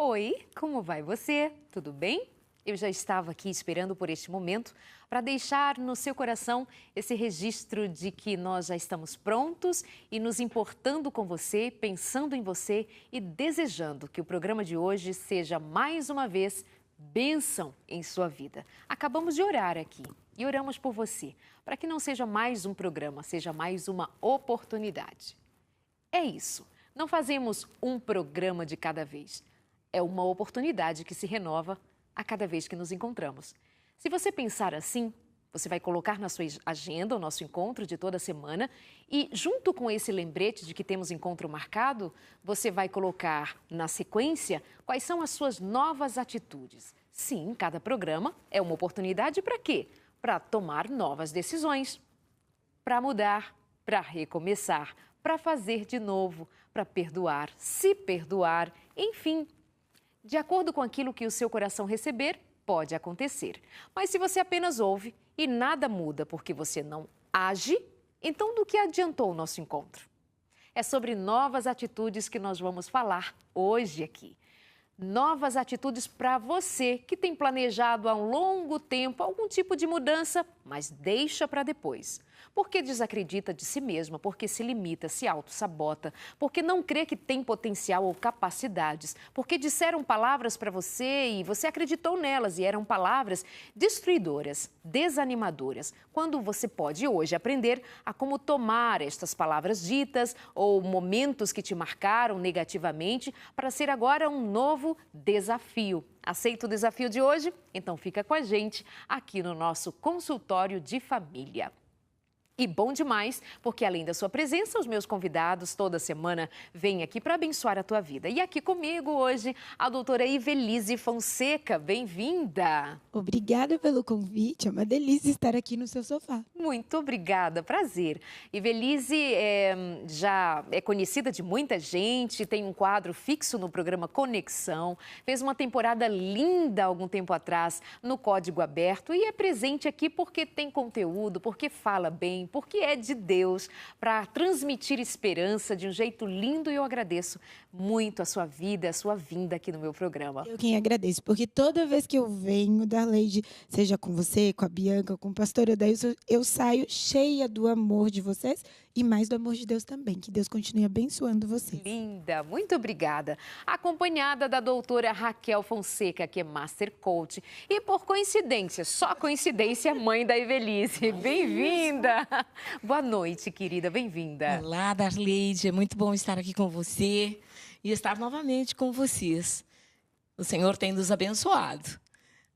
Oi, como vai você? Tudo bem? Eu já estava aqui esperando por este momento para deixar no seu coração esse registro de que nós já estamos prontos e nos importando com você, pensando em você e desejando que o programa de hoje seja mais uma vez bênção em sua vida. Acabamos de orar aqui e oramos por você, para que não seja mais um programa, seja mais uma oportunidade. É isso, não fazemos um programa de cada vez. É uma oportunidade que se renova a cada vez que nos encontramos. Se você pensar assim, você vai colocar na sua agenda o nosso encontro de toda semana e, junto com esse lembrete de que temos encontro marcado, você vai colocar na sequência quais são as suas novas atitudes. Sim, cada programa é uma oportunidade para quê? Para tomar novas decisões, para mudar, para recomeçar, para fazer de novo, para perdoar, se perdoar, enfim. De acordo com aquilo que o seu coração receber, pode acontecer. Mas se você apenas ouve e nada muda porque você não age, então do que adiantou o nosso encontro? É sobre novas atitudes que nós vamos falar hoje aqui. Novas atitudes para você que tem planejado há um longo tempo algum tipo de mudança, mas deixa para depois. Porque desacredita de si mesma, porque se limita, se auto-sabota, porque não crê que tem potencial ou capacidades, porque disseram palavras para você e você acreditou nelas e eram palavras destruidoras, desanimadoras, quando você pode hoje aprender a como tomar estas palavras ditas ou momentos que te marcaram negativamente para ser agora um novo desafio. Aceita o desafio de hoje? Então fica com a gente aqui no nosso consultório de família. E bom demais, porque além da sua presença, os meus convidados toda semana vêm aqui para abençoar a tua vida. E aqui comigo hoje, a doutora Ivelise Fonseca. Bem-vinda! Obrigada pelo convite, é uma delícia estar aqui no seu sofá. Muito obrigada, prazer. Ivelise já é conhecida de muita gente, tem um quadro fixo no programa Conexão, fez uma temporada linda há algum tempo atrás no Código Aberto e é presente aqui porque tem conteúdo, porque fala bem, porque é de Deus, para transmitir esperança de um jeito lindo e eu agradeço muito a sua vida, a sua vinda aqui no meu programa. Eu quem agradeço, porque toda vez que eu venho, Darleide, seja com você, com a Bianca, com o pastor Odailson, eu saio cheia do amor de vocês e mais do amor de Deus também. Que Deus continue abençoando vocês. Linda, muito obrigada. Acompanhada da doutora Raquel Fonseca, que é Master Coach e, por coincidência, só coincidência, mãe da Ivelise. Bem-vinda! Boa noite, querida, bem-vinda. Olá, Darleide, é muito bom estar aqui com você e estar novamente com vocês. O Senhor tem nos abençoado.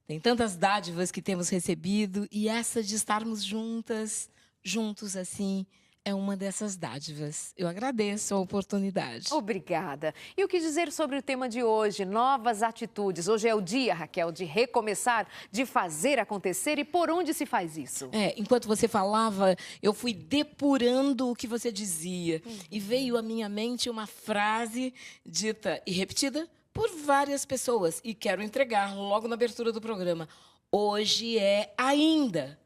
Tem tantas dádivas que temos recebido e essa de estarmos juntos assim, é uma dessas dádivas. Eu agradeço a oportunidade. Obrigada. E o que dizer sobre o tema de hoje? Novas atitudes. Hoje é o dia, Raquel, de recomeçar, de fazer acontecer. E por onde se faz isso? Enquanto você falava, eu fui depurando o que você dizia. E veio à minha mente uma frase dita e repetida por várias pessoas. E quero entregar logo na abertura do programa. Hoje é ainda.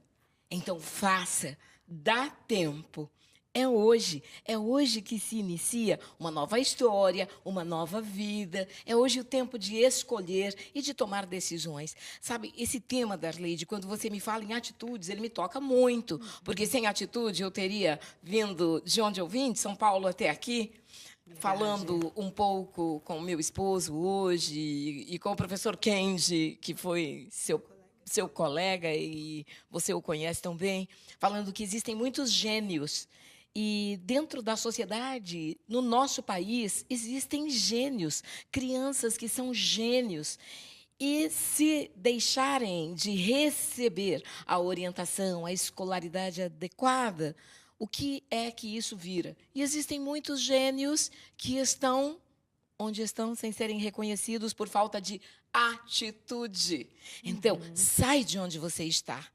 Então faça, dá tempo. É hoje que se inicia uma nova história, uma nova vida. É hoje o tempo de escolher e de tomar decisões. Sabe, esse tema, Darleide, quando você me fala em atitudes, ele me toca muito. Porque sem atitude eu teria vindo de onde eu vim, de São Paulo até aqui, falando um pouco com o meu esposo hoje e com o professor Kendi, que foi seu colega e você o conhece tão bem, falando que existem muitos gênios. E dentro da sociedade, no nosso país, existem gênios, crianças que são gênios. E se deixarem de receber a orientação, a escolaridade adequada, o que é que isso vira? E existem muitos gênios que estão onde estão sem serem reconhecidos por falta de atitude. Então, sai de onde você está.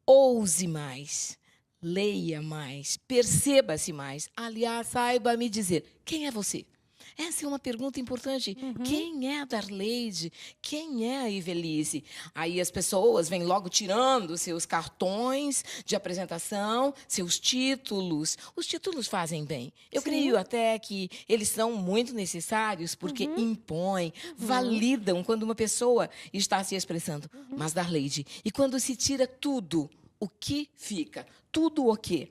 Ouse mais. Leia mais, perceba-se mais. Aliás, saiba me dizer, quem é você? Essa é uma pergunta importante. Quem é a Darleide? Quem é a Ivelisse? Aí as pessoas vêm logo tirando seus cartões de apresentação, seus títulos. Os títulos fazem bem. Eu creio até que eles são muito necessários porque impõem, validam quando uma pessoa está se expressando. Mas, Darleide, e quando se tira tudo, o que fica? Tudo o quê?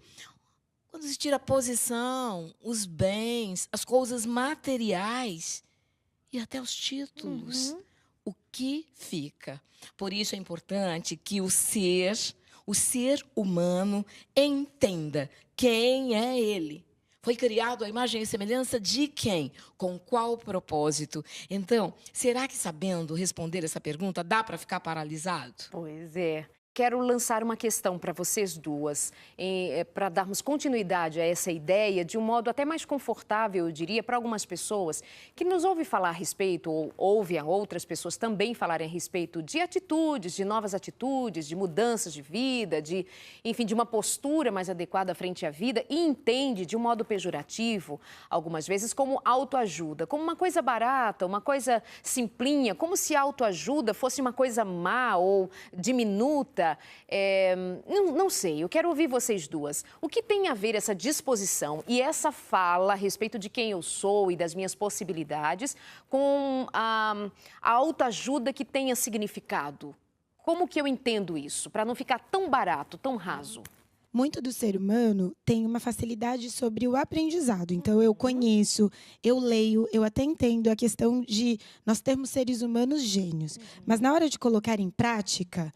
Quando se tira a posição, os bens, as coisas materiais e até os títulos, o que fica? Por isso é importante que o ser humano, entenda quem é ele. Foi criado à imagem e semelhança de quem? Com qual propósito? Então, será que sabendo responder essa pergunta dá para ficar paralisado? Pois é. Quero lançar uma questão para vocês duas, para darmos continuidade a essa ideia de um modo até mais confortável, eu diria, para algumas pessoas que nos ouvem falar a respeito, ou ouvem outras pessoas também falarem a respeito de atitudes, de novas atitudes, de mudanças de vida, enfim, de uma postura mais adequada frente à vida e entende de um modo pejorativo, algumas vezes, como autoajuda, como uma coisa barata, uma coisa simplinha, como se autoajuda fosse uma coisa má ou diminuta. Não sei, eu quero ouvir vocês duas. O que tem a ver essa disposição e essa fala a respeito de quem eu sou e das minhas possibilidades com a autoajuda que tenha significado? Como que eu entendo isso, para não ficar tão barato, tão raso? Muito do ser humano tem uma facilidade sobre o aprendizado. Então, eu conheço, eu leio, eu até entendo a questão de nós termos seres humanos gênios. Mas na hora de colocar em prática,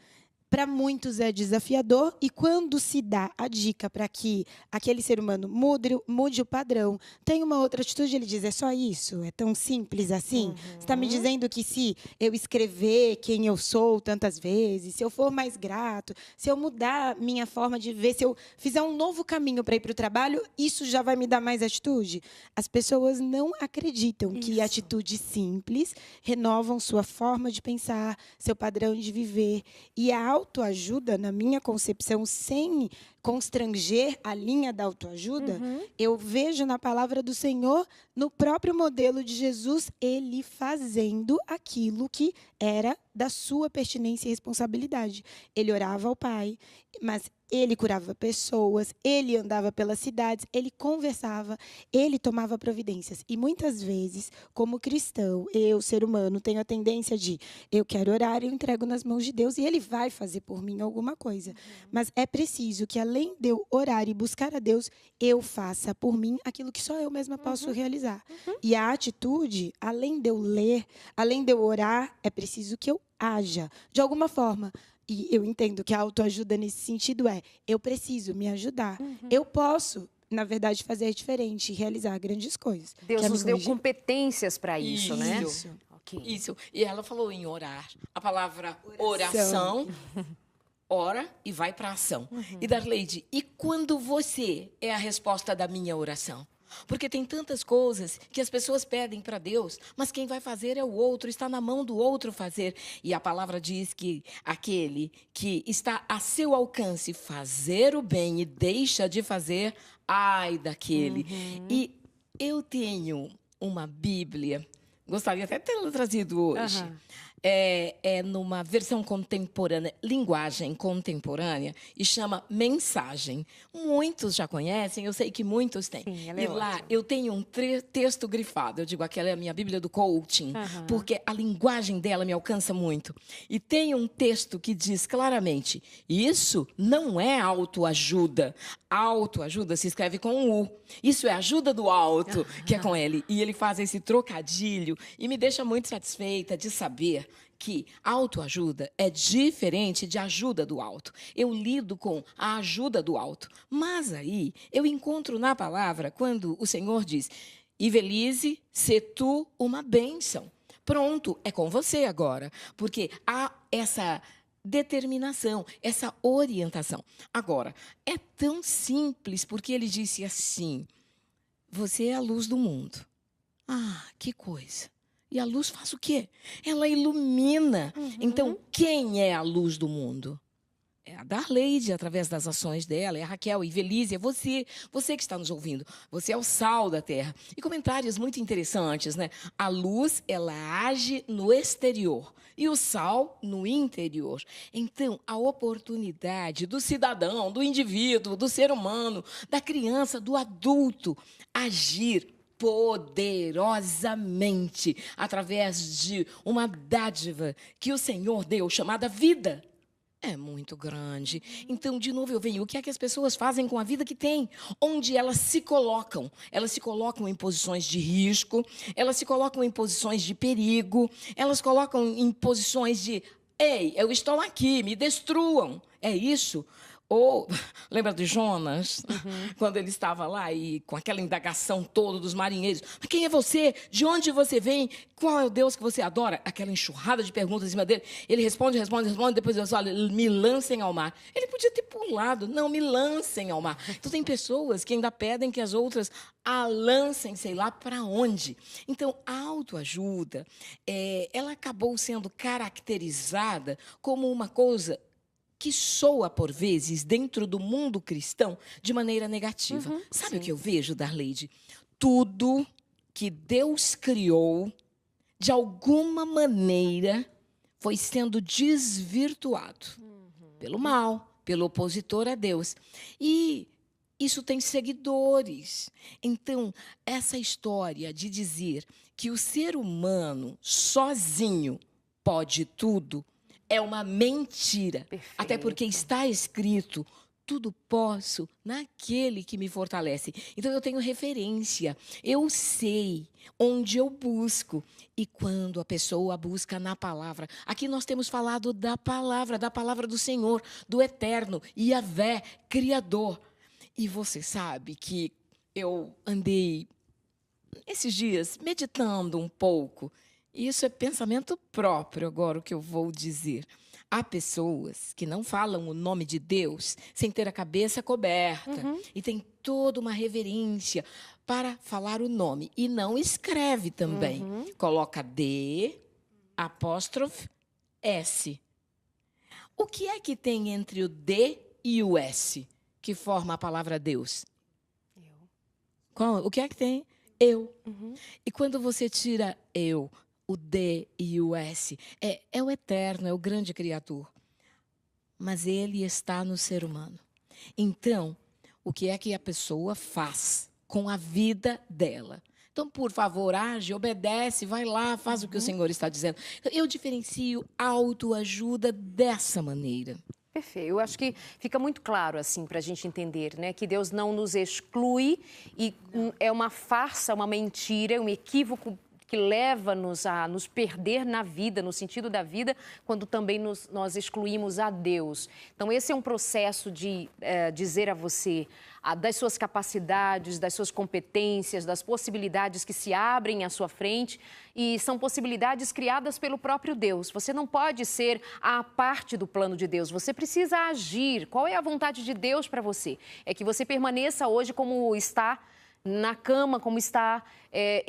para muitos é desafiador, e quando se dá a dica para que aquele ser humano mude o padrão, tem uma outra atitude, ele diz, é só isso? É tão simples assim? Você está me dizendo que se eu escrever quem eu sou tantas vezes, se eu for mais grato, se eu mudar minha forma de ver, se eu fizer um novo caminho para ir para o trabalho, isso já vai me dar mais atitude? As pessoas não acreditam que atitudes simples renovam sua forma de pensar, seu padrão de viver, e a autoajuda, na minha concepção, sem constranger a linha da autoajuda, eu vejo na palavra do Senhor, no próprio modelo de Jesus, ele fazendo aquilo que era da sua pertinência e responsabilidade. Ele orava ao Pai, mas ele curava pessoas, ele andava pelas cidades, ele conversava, ele tomava providências. E muitas vezes, como cristão, eu, ser humano, tenho a tendência de eu quero orar e eu entrego nas mãos de Deus e ele vai fazer por mim alguma coisa. Mas é preciso que, além de eu orar e buscar a Deus, eu faça por mim aquilo que só eu mesma posso realizar. E a atitude, além de eu ler, além de eu orar, é preciso que eu haja de alguma forma. E eu entendo que a autoajuda nesse sentido eu preciso me ajudar. Eu posso, na verdade, fazer diferente, realizar grandes coisas. Deus nos deu competências para isso, né? Okay. Isso. E ela falou em orar. A palavra oração ora e vai para a ação. E Darleide, e quando você é a resposta da minha oração? Porque tem tantas coisas que as pessoas pedem para Deus, mas quem vai fazer é o outro, está na mão do outro fazer. E a palavra diz que aquele que está a seu alcance fazer o bem e deixa de fazer, ai daquele. E eu tenho uma Bíblia, gostaria até de tê-la trazido hoje. É numa versão contemporânea, linguagem contemporânea, e chama Mensagem. Muitos já conhecem, eu sei que muitos têm. Sim, ela é e lá ótima. eu tenho um texto grifado, eu digo, aquela é a minha Bíblia do coaching, porque a linguagem dela me alcança muito. E tem um texto que diz claramente, isso não é autoajuda. Autoajuda se escreve com um U. Isso é ajuda do alto, que é com L. E ele faz esse trocadilho e me deixa muito satisfeita de saber que autoajuda é diferente de ajuda do alto. Eu lido com a ajuda do alto. Mas aí eu encontro na palavra quando o Senhor diz, Ivelisse, se tu uma bênção. Pronto, é com você agora. Porque há essa determinação, essa orientação. Agora, é tão simples porque ele disse assim, você é a luz do mundo. Ah, que coisa. E a luz faz o quê? Ela ilumina. Então, quem é a luz do mundo? É a Darleide, através das ações dela, é a Raquel, Ivelise, é você que está nos ouvindo. Você é o sal da terra. E comentários muito interessantes, né? A luz, ela age no exterior e o sal no interior. Então, a oportunidade do cidadão, do indivíduo, do ser humano, da criança, do adulto, agir poderosamente através de uma dádiva que o Senhor deu, chamada vida, é muito grande. Então, de novo, eu venho. O que é que as pessoas fazem com a vida que têm? Onde elas se colocam? Elas se colocam em posições de risco, elas se colocam em posições de perigo, elas colocam em posições de: ei, eu estou aqui, me destruam. É isso? Ou, lembra de Jonas? Quando ele estava lá e com aquela indagação toda dos marinheiros. Mas quem é você? De onde você vem? Qual é o Deus que você adora? Aquela enxurrada de perguntas em cima dele. Ele responde, depois ele fala: me lancem ao mar. Ele podia ter pulado. Não, me lancem ao mar. Então, tem pessoas que ainda pedem que as outras a lancem, sei lá para onde. Então, a autoajuda, ela acabou sendo caracterizada como uma coisa que soa, por vezes, dentro do mundo cristão, de maneira negativa. Sabe o que eu vejo, Darleide? Tudo que Deus criou, de alguma maneira, foi sendo desvirtuado pelo mal, pelo opositor a Deus. E isso tem seguidores. Então, essa história de dizer que o ser humano sozinho pode tudo é uma mentira. Perfeito. Até porque está escrito: tudo posso naquele que me fortalece. Então, eu tenho referência. Eu sei onde eu busco. E quando a pessoa busca na palavra. Aqui nós temos falado da palavra do Senhor, do Eterno, Yahvé, Criador. E você sabe que eu andei, esses dias, meditando um pouco. Isso é pensamento próprio, agora, o que eu vou dizer. Há pessoas que não falam o nome de Deus sem ter a cabeça coberta. E tem toda uma reverência para falar o nome. E não escreve também. Coloca D, apóstrofe, S. O que é que tem entre o D e o S, que forma a palavra Deus? O que é que tem? Eu. E quando você tira eu, o D e o S, é o eterno, é o grande Criador. Mas ele está no ser humano. Então, o que é que a pessoa faz com a vida dela? Então, por favor, age, obedece, vai lá, faz o que o Senhor está dizendo. Eu diferencio autoajuda dessa maneira. Perfeito. Eu acho que fica muito claro, assim, para a gente entender, né, que Deus não nos exclui e é uma farsa, uma mentira, um equívoco que leva-nos a nos perder na vida, no sentido da vida, quando também nós excluímos a Deus. Então, esse é um processo de dizer a você das suas capacidades, das suas competências, das possibilidades que se abrem à sua frente e são possibilidades criadas pelo próprio Deus. Você não pode ser a parte do plano de Deus, você precisa agir. Qual é a vontade de Deus para você? É que você permaneça hoje como está, na cama, como está,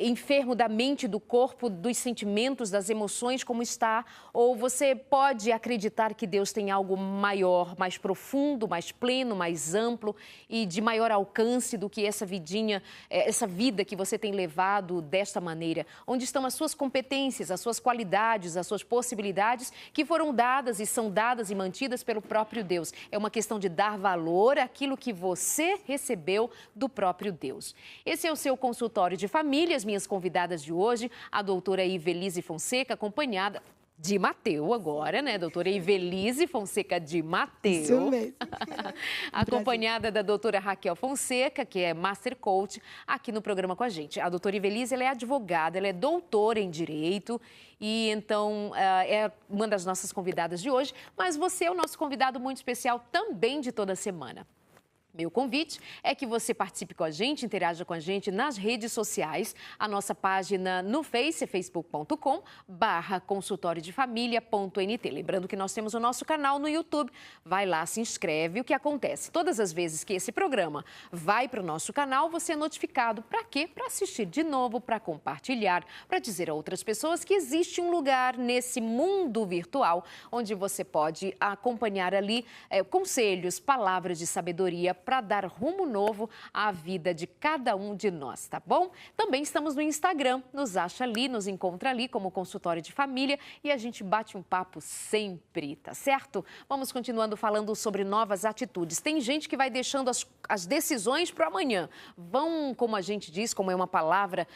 enfermo da mente, do corpo, dos sentimentos, das emoções, como está, ou você pode acreditar que Deus tem algo maior, mais profundo, mais pleno, mais amplo e de maior alcance do que essa vidinha, essa vida que você tem levado desta maneira. Onde estão as suas competências, as suas qualidades, as suas possibilidades que foram dadas e são dadas e mantidas pelo próprio Deus. É uma questão de dar valor àquilo que você recebeu do próprio Deus. Esse é o seu consultório de família. As minhas convidadas de hoje, a doutora Ivelise Fonseca, acompanhada de Mateu agora, né? Doutora Ivelise Fonseca de Mateu. Isso mesmo. Acompanhada da doutora Raquel Fonseca, que é Master Coach, aqui no programa com a gente. A doutora Ivelise, ela é advogada, ela é doutora em Direito e, então, é uma das nossas convidadas de hoje. Mas você é o nosso convidado muito especial também de toda semana. Meu convite é que você participe com a gente, interaja com a gente nas redes sociais. A nossa página no Face é facebook.com/consultoriodefamilia.nt. Lembrando que nós temos o nosso canal no YouTube. Vai lá, se inscreve. O que acontece? Todas as vezes que esse programa vai para o nosso canal, você é notificado. Para quê? Para assistir de novo, para compartilhar, para dizer a outras pessoas que existe um lugar nesse mundo virtual onde você pode acompanhar ali conselhos, palavras de sabedoria para dar rumo novo à vida de cada um de nós, tá bom? Também estamos no Instagram, nos acha ali, nos encontra ali como Consultório de Família e a gente bate um papo sempre, tá certo? Vamos continuando falando sobre novas atitudes. Tem gente que vai deixando as decisões para amanhã. Vão, como a gente diz, como é uma palavra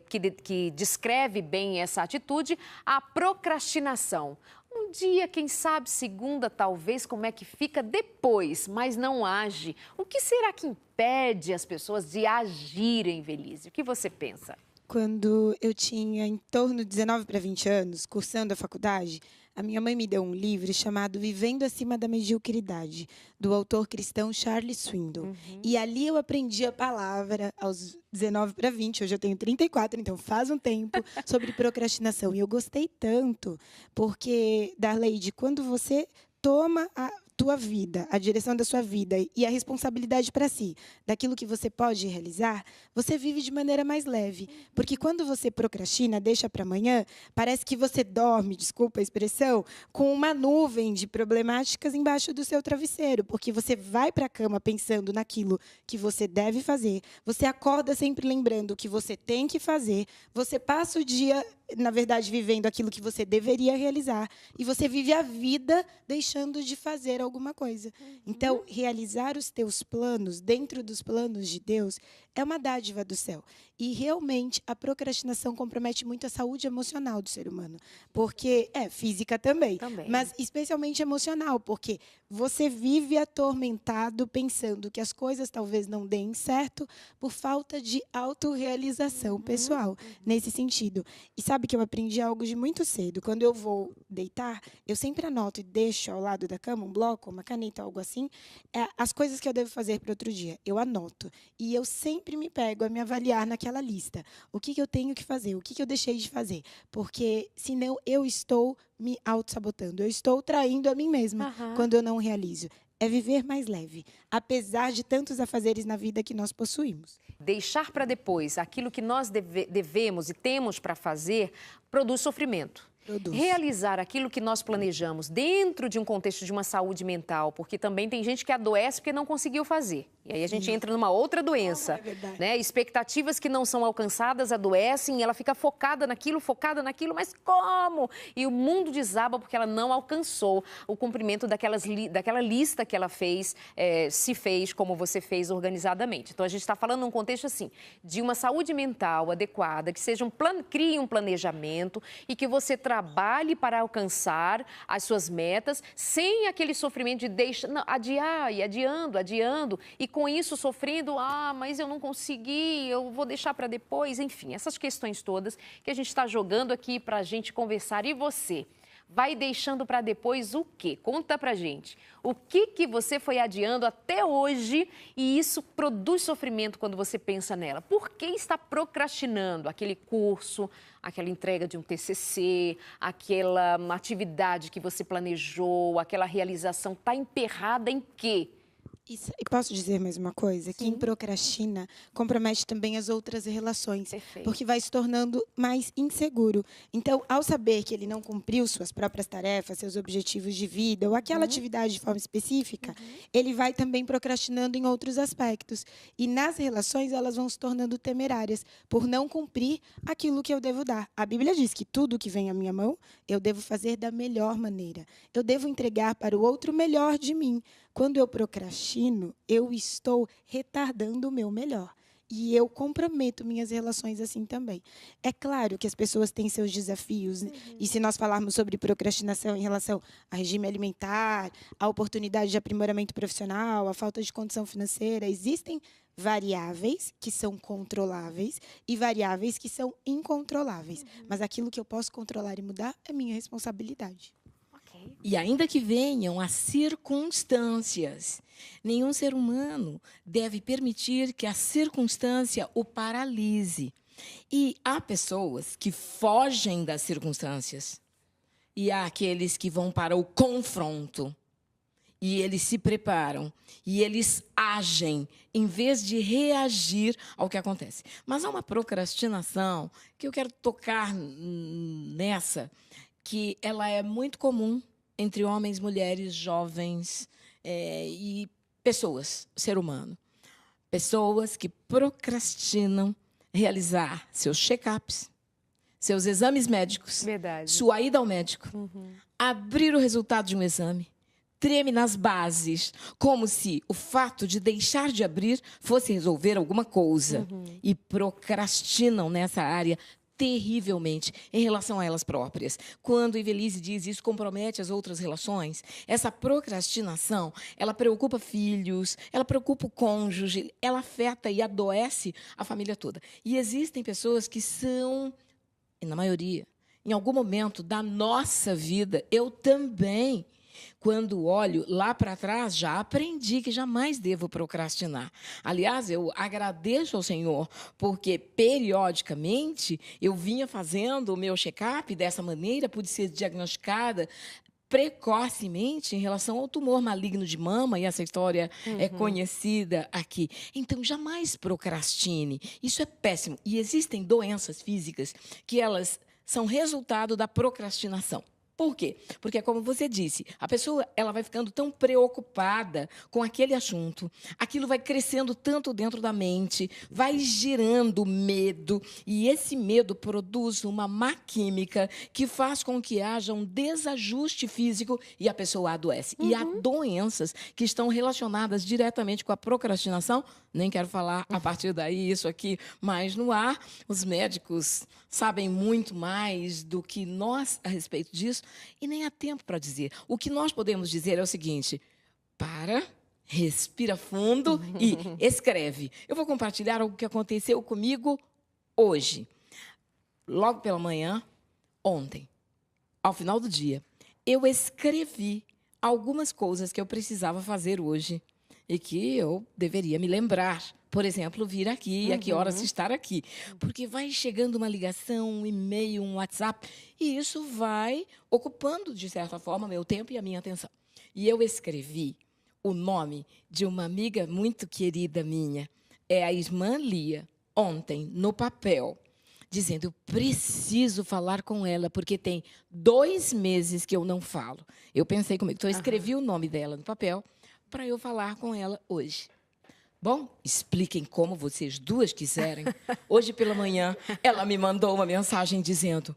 que descreve bem essa atitude, a procrastinação. Um dia, quem sabe, segunda, talvez, como é que fica depois, mas não age. O que será que impede as pessoas de agirem, Velise? O que você pensa? Quando eu tinha em torno de 19 para 20 anos, cursando a faculdade, a minha mãe me deu um livro chamado Vivendo Acima da Mediocridade, do autor cristão Charles Swindoll. E ali eu aprendi a palavra aos 19 para 20, hoje eu tenho 34, então faz um tempo, sobre procrastinação. E eu gostei tanto, porque, Darleide, quando você toma a tua vida, a direção da sua vida e a responsabilidade para si, daquilo que você pode realizar, você vive de maneira mais leve. Porque quando você procrastina, deixa para amanhã, parece que você dorme, desculpa a expressão, com uma nuvem de problemáticas embaixo do seu travesseiro, porque você vai para a cama pensando naquilo que você deve fazer, você acorda sempre lembrando o que você tem que fazer, você passa o dia, na verdade, vivendo aquilo que você deveria realizar, e você vive a vida deixando de fazer alguma coisa. Então, realizar os teus planos dentro dos planos de Deus é uma dádiva do céu. E, realmente, a procrastinação compromete muito a saúde emocional do ser humano. Porque, física também, mas especialmente emocional, porque você vive atormentado pensando que as coisas talvez não deem certo por falta de autorrealização pessoal, nesse sentido. E sabe que eu aprendi algo de muito cedo. Quando eu vou deitar, eu sempre anoto e deixo ao lado da cama um bloco, uma caneta, algo assim, as coisas que eu devo fazer para outro dia. Eu anoto. E eu sempre me pego a me avaliar naquela lista. O que eu tenho que fazer? O que eu deixei de fazer? Porque, senão, eu estou me auto-sabotando. Eu estou traindo a mim mesma quando eu não realizo. É viver mais leve, apesar de tantos afazeres na vida que nós possuímos. Deixar para depois aquilo que nós devemos e temos para fazer produz sofrimento. Realizar aquilo que nós planejamos dentro de um contexto de uma saúde mental, porque também tem gente que adoece porque não conseguiu fazer. E aí a gente entra numa outra doença, né? Expectativas que não são alcançadas adoecem e ela fica focada naquilo, mas como? E o mundo desaba porque ela não alcançou o cumprimento daquela lista que ela fez, se fez como você fez organizadamente. Então a gente está falando num contexto assim, de uma saúde mental adequada, que seja crie um planejamento e que você trabalhe para alcançar as suas metas sem aquele sofrimento de adiar e adiando e com isso sofrendo, mas eu não consegui, eu vou deixar para depois, enfim, essas questões todas que a gente está jogando aqui para a gente conversar. E você? Vai deixando para depois o quê? Conta pra gente. O que você foi adiando até hoje e isso produz sofrimento quando você pensa nela? Por que está procrastinando aquele curso, aquela entrega de um TCC, aquela atividade que você planejou, aquela realização? Está emperrada em quê? E posso dizer mais uma coisa? Quem procrastina compromete também as outras relações, porque vai se tornando mais inseguro. Então, ao saber que ele não cumpriu suas próprias tarefas, seus objetivos de vida, ou aquela atividade de forma específica, ele vai também procrastinando em outros aspectos. E nas relações, elas vão se tornando temerárias, por não cumprir aquilo que eu devo dar. A Bíblia diz que tudo que vem à minha mão, eu devo fazer da melhor maneira. Eu devo entregar para o outro o melhor de mim. Quando eu procrastino, eu estou retardando o meu melhor. E eu comprometo minhas relações assim também. É claro que as pessoas têm seus desafios. E se nós falarmos sobre procrastinação em relação a regime alimentar, a oportunidade de aprimoramento profissional, a falta de condição financeira, existem variáveis que são controláveis e variáveis que são incontroláveis. Mas aquilo que eu posso controlar e mudar é minha responsabilidade. E ainda que venham as circunstâncias, nenhum ser humano deve permitir que a circunstância o paralise. E há pessoas que fogem das circunstâncias. E há aqueles que vão para o confronto. E eles se preparam. E eles agem em vez de reagir ao que acontece. Mas há uma procrastinação que eu quero tocar nessa, que ela é muito comum entre homens, mulheres, jovens e pessoas, ser humano. Pessoas que procrastinam realizar seus check-ups, seus exames médicos, Verdade. sua ida ao médico, abrir o resultado de um exame, treme nas bases, como se o fato de deixar de abrir fosse resolver alguma coisa. E procrastinam nessa área terrivelmente em relação a elas próprias. Quando Ivelisse diz isso compromete as outras relações, essa procrastinação, ela preocupa filhos, ela preocupa o cônjuge, ela afeta e adoece a família toda. E existem pessoas que são, na maioria, em algum momento da nossa vida, eu também, quando olho lá para trás, já aprendi que jamais devo procrastinar. Aliás, eu agradeço ao Senhor, porque, periodicamente, eu vinha fazendo o meu check-up dessa maneira, pude ser diagnosticada precocemente em relação ao tumor maligno de mama, e essa história é conhecida aqui. Então, jamais procrastine. Isso é péssimo. E existem doenças físicas que elas são resultado da procrastinação. Por quê? Porque, como você disse, a pessoa ela vai ficando tão preocupada com aquele assunto, aquilo vai crescendo tanto dentro da mente, vai gerando medo, e esse medo produz uma má química que faz com que haja um desajuste físico e a pessoa adoece. E há doenças que estão relacionadas diretamente com a procrastinação. Nem quero falar a partir daí isso aqui, mas no ar, os médicos sabem muito mais do que nós a respeito disso e nem há tempo para dizer. O que nós podemos dizer é o seguinte: para, respira fundo e escreve. Eu vou compartilhar algo que aconteceu comigo hoje. Logo pela manhã, ontem, ao final do dia, eu escrevi algumas coisas que eu precisava fazer hoje e que eu deveria me lembrar. Por exemplo, vir aqui, a que horas estar aqui. Porque vai chegando uma ligação, um e-mail, um WhatsApp, e isso vai ocupando, de certa forma, meu tempo e a minha atenção. E eu escrevi o nome de uma amiga muito querida minha, é a irmã Lia, ontem, no papel, dizendo, eu preciso falar com ela, porque tem 2 meses que eu não falo. Eu pensei comigo, então eu escrevi o nome dela no papel, para eu falar com ela hoje. Bom, expliquem como vocês duas quiserem. Hoje pela manhã, ela me mandou uma mensagem dizendo,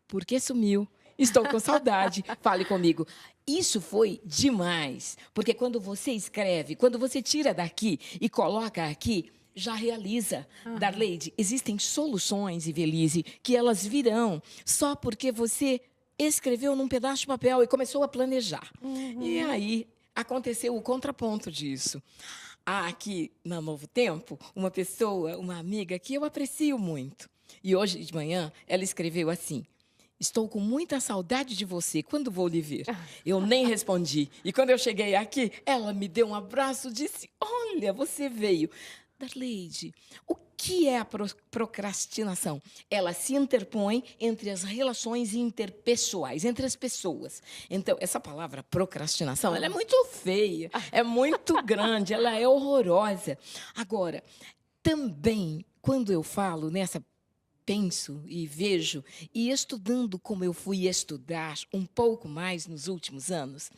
por que sumiu? Estou com saudade, fale comigo. Isso foi demais, porque quando você escreve, quando você tira daqui e coloca aqui, já realiza. Darleide, existem soluções, Ivelisse, que elas virão só porque você escreveu num pedaço de papel e começou a planejar. E aí aconteceu o contraponto disso. Há aqui, na Novo Tempo, uma pessoa, uma amiga, que eu aprecio muito. E hoje de manhã, ela escreveu assim, estou com muita saudade de você, quando vou lhe ver? Eu nem respondi. E quando eu cheguei aqui, ela me deu um abraço e disse, olha, você veio. Darleide, o que é a procrastinação? Ela se interpõe entre as relações interpessoais, entre as pessoas. Então, essa palavra procrastinação, ela é muito feia, é muito grande, ela é horrorosa. Agora, também, quando eu falo nessa, penso e vejo, e estudando como eu fui estudar um pouco mais nos últimos anos,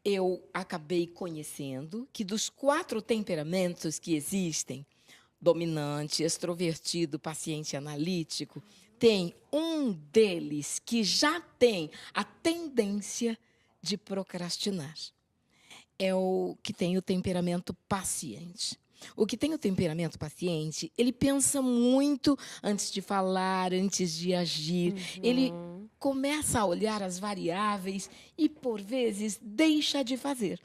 eu acabei conhecendo que dos 4 temperamentos que existem, dominante, extrovertido, paciente analítico, tem um deles que já tem a tendência de procrastinar. É o que tem o temperamento paciente. O que tem o temperamento paciente, ele pensa muito antes de falar, antes de agir. Ele começa a olhar as variáveis e, por vezes, deixa de fazer.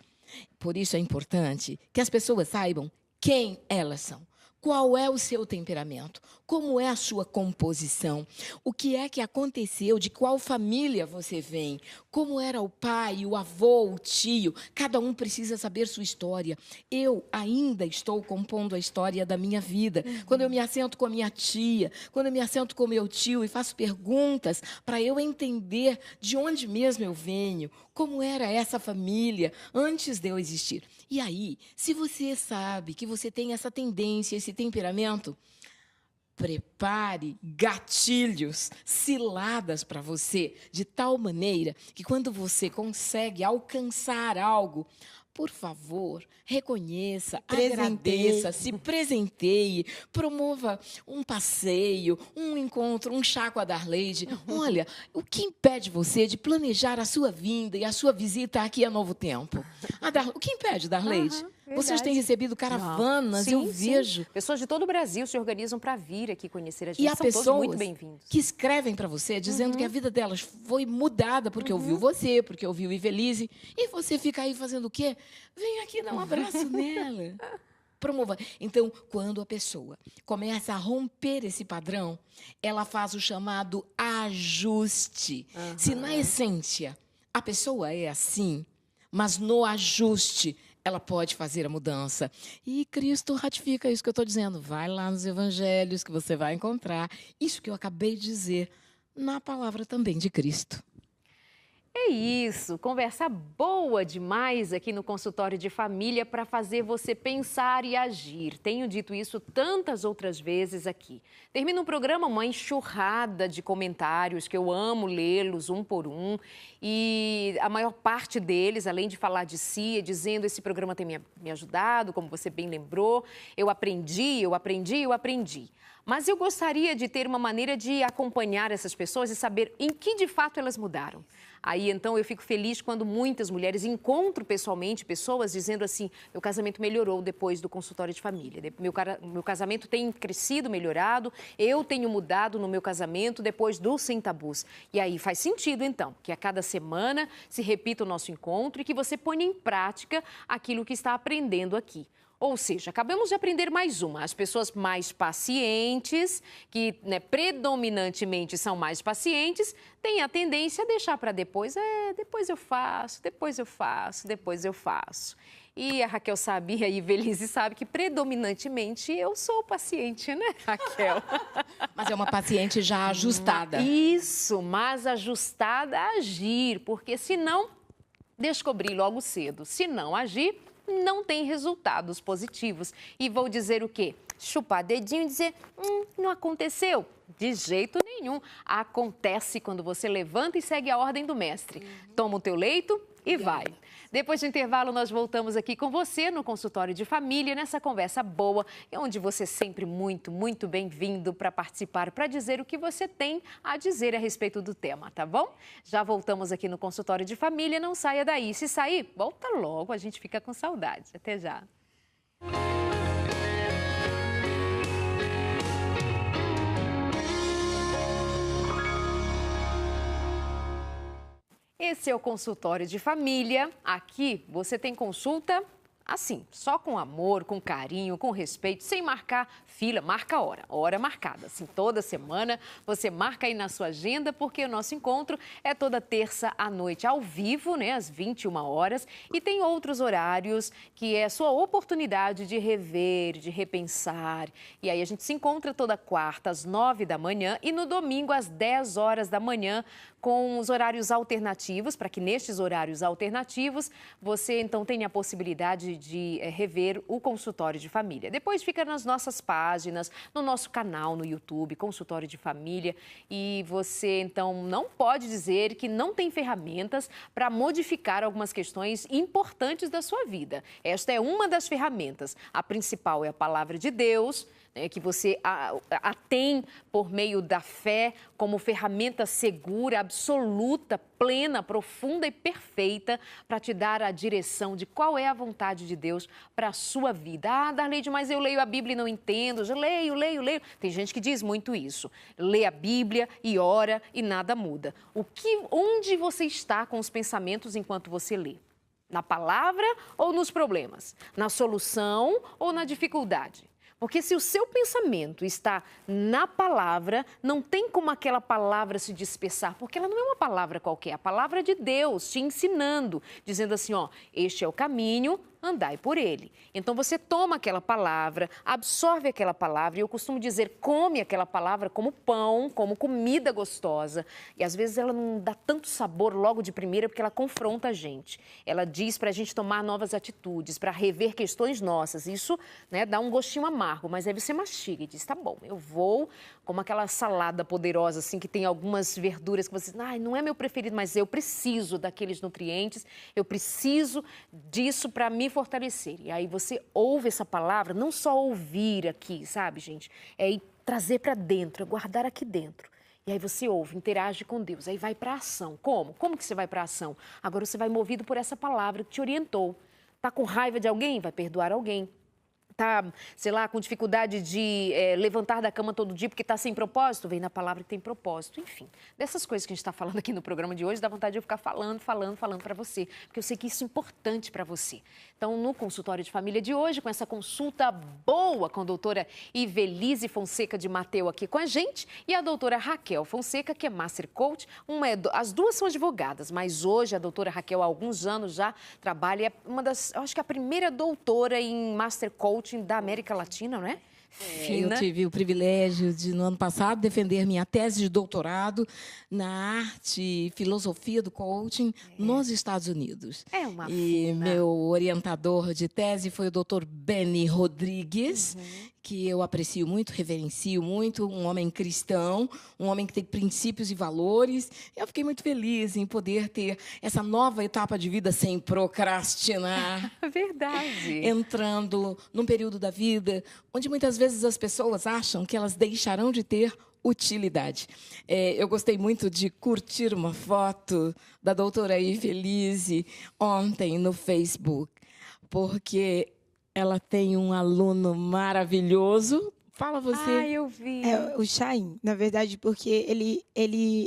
Por isso é importante que as pessoas saibam quem elas são. qual é o seu temperamento, como é a sua composição, o que é que aconteceu, de qual família você vem, como era o pai, o avô, o tio. Cada um precisa saber sua história. Eu ainda estou compondo a história da minha vida. Quando eu me assento com a minha tia, quando eu me assento com o meu tio e faço perguntas para eu entender de onde mesmo eu venho, como era essa família antes de eu existir. E aí, se você sabe que você tem essa tendência, esse temperamento, prepare gatilhos, ciladas para você, de tal maneira que quando você consegue alcançar algo, por favor, reconheça, agradeça, se presenteie, promova um passeio, um encontro, um chá com a Darleide. Olha, o que impede você de planejar a sua vinda e a sua visita aqui a Novo Tempo? O que impede, Darleide? Vocês têm recebido caravanas, sim, eu vejo. Sim. Pessoas de todo o Brasil se organizam para vir aqui conhecer a gente. E há São todos pessoas muito bem-vindos. que escrevem para você dizendo que a vida delas foi mudada porque ouviu você, porque ouviu Ivelise. E você fica aí fazendo o quê? Vem aqui dar um abraço nela. Promova. Então, quando a pessoa começa a romper esse padrão, ela faz o chamado ajuste. Se na essência a pessoa é assim, mas no ajuste ela pode fazer a mudança. E Cristo ratifica isso que eu estou dizendo. Vai lá nos evangelhos que você vai encontrar isso que eu acabei de dizer na palavra também de Cristo. É isso, conversa boa demais aqui no consultório de família para fazer você pensar e agir. Tenho dito isso tantas outras vezes aqui. Termina um programa, uma enxurrada de comentários que eu amo lê-los um por um. E a maior parte deles, além de falar de si, é dizendo esse programa tem me ajudado, como você bem lembrou. Eu aprendi. Mas eu gostaria de ter uma maneira de acompanhar essas pessoas e saber em que de fato elas mudaram. Aí, então, eu fico feliz quando muitas mulheres encontro pessoalmente pessoas dizendo assim, meu casamento melhorou depois do consultório de família. Meu casamento tem crescido, melhorado, eu tenho mudado no meu casamento depois do Sem Tabus. E aí faz sentido, então, que a cada semana se repita o nosso encontro e que você ponha em prática aquilo que está aprendendo aqui. Ou seja, acabamos de aprender mais uma. As pessoas mais pacientes, que predominantemente são mais pacientes, têm a tendência a deixar para depois. Depois eu faço. E a Raquel sabe, e a Ivelise sabe que predominantemente eu sou paciente, né, Raquel? Mas é uma paciente já ajustada. Isso, mas ajustada a agir, porque se não, descobri logo cedo. Se não agir, não tem resultados positivos. E vou dizer o quê? Chupar dedinho e dizer, não aconteceu. De jeito nenhum. Acontece quando você levanta e segue a ordem do mestre. Toma o teu leito e vai. Depois do intervalo, nós voltamos aqui com você no consultório de família, nessa conversa boa, onde você é sempre muito, muito bem-vindo para participar, para dizer o que você tem a dizer a respeito do tema, tá bom? Já voltamos aqui no consultório de família, não saia daí. Se sair, volta logo, a gente fica com saudade. Até já. Esse é o consultório de família. Aqui você tem consulta assim, só com amor, com carinho, com respeito, sem marcar fila, marca a hora marcada. Assim, toda semana você marca aí na sua agenda, porque o nosso encontro é toda terça à noite, ao vivo, né, às 21 horas. E tem outros horários que é a sua oportunidade de rever, de repensar. E aí a gente se encontra toda quarta às 9 da manhã e no domingo às 10 horas da manhã, com os horários alternativos, para que nestes horários alternativos você então tenha a possibilidade de rever o consultório de família. Depois fica nas nossas páginas, no nosso canal no YouTube, Consultório de Família, e você então não pode dizer que não tem ferramentas para modificar algumas questões importantes da sua vida. Esta é uma das ferramentas. A principal é a palavra de Deus, que você a tem por meio da fé como ferramenta segura, absoluta, plena, profunda e perfeita para te dar a direção de qual é a vontade de Deus para a sua vida. Darleide, mas eu leio a Bíblia e não entendo, já leio. Tem gente que diz muito isso. Lê a Bíblia e ora e nada muda. Onde você está com os pensamentos enquanto você lê? Na palavra ou nos problemas? Na solução ou na dificuldade? Porque se o seu pensamento está na palavra, não tem como aquela palavra se dispersar, porque ela não é uma palavra qualquer, é a palavra de Deus te ensinando, dizendo assim, ó, este é o caminho, andai por ele. Então você toma aquela palavra, absorve aquela palavra, e eu costumo dizer, come aquela palavra como pão, como comida gostosa. E às vezes ela não dá tanto sabor logo de primeira, porque ela confronta a gente. Ela diz para a gente tomar novas atitudes, para rever questões nossas. Isso, né, dá um gostinho amargo, mas aí você mastiga e diz, tá bom, eu vou, como aquela salada poderosa, assim, que tem algumas verduras que você diz, não é meu preferido, mas eu preciso daqueles nutrientes, eu preciso disso para me fortalecer. E aí você ouve essa palavra, não só ouvir aqui, sabe, gente? É ir trazer para dentro, é guardar aqui dentro. E aí você ouve, interage com Deus, aí vai para a ação. Como? Como que você vai para a ação? Agora você vai movido por essa palavra que te orientou. Tá com raiva de alguém? Vai perdoar alguém. Tá, sei lá, com dificuldade de levantar da cama todo dia porque está sem propósito, vem na palavra que tem propósito. Enfim, dessas coisas que a gente está falando aqui no programa de hoje, dá vontade de eu ficar falando para você, porque eu sei que isso é importante para você. Então, no consultório de família de hoje, com essa consulta boa com a doutora Ivelise Fonseca de Mateu aqui com a gente e a doutora Raquel Fonseca, que é Master Coach. As duas são advogadas, mas hoje a doutora Raquel, há alguns anos já, trabalha, eu acho que é a primeira doutora em Master Coach da América Latina, não é? Eu tive o privilégio de, no ano passado, defender minha tese de doutorado na arte e filosofia do coaching nos Estados Unidos. É uma E fina. meu orientador de tese foi o Dr. Benny Rodrigues, que eu aprecio muito, reverencio muito, um homem cristão, um homem que tem princípios e valores. Eu fiquei muito feliz em poder ter essa nova etapa de vida sem procrastinar. Verdade. Entrando num período da vida onde muitas vezes as pessoas acham que elas deixarão de ter utilidade. Eu gostei muito de curtir uma foto da doutora Ivelise ontem no Facebook, porque ela tem um aluno maravilhoso. Fala você. Eu vi. É o Chaim, na verdade, porque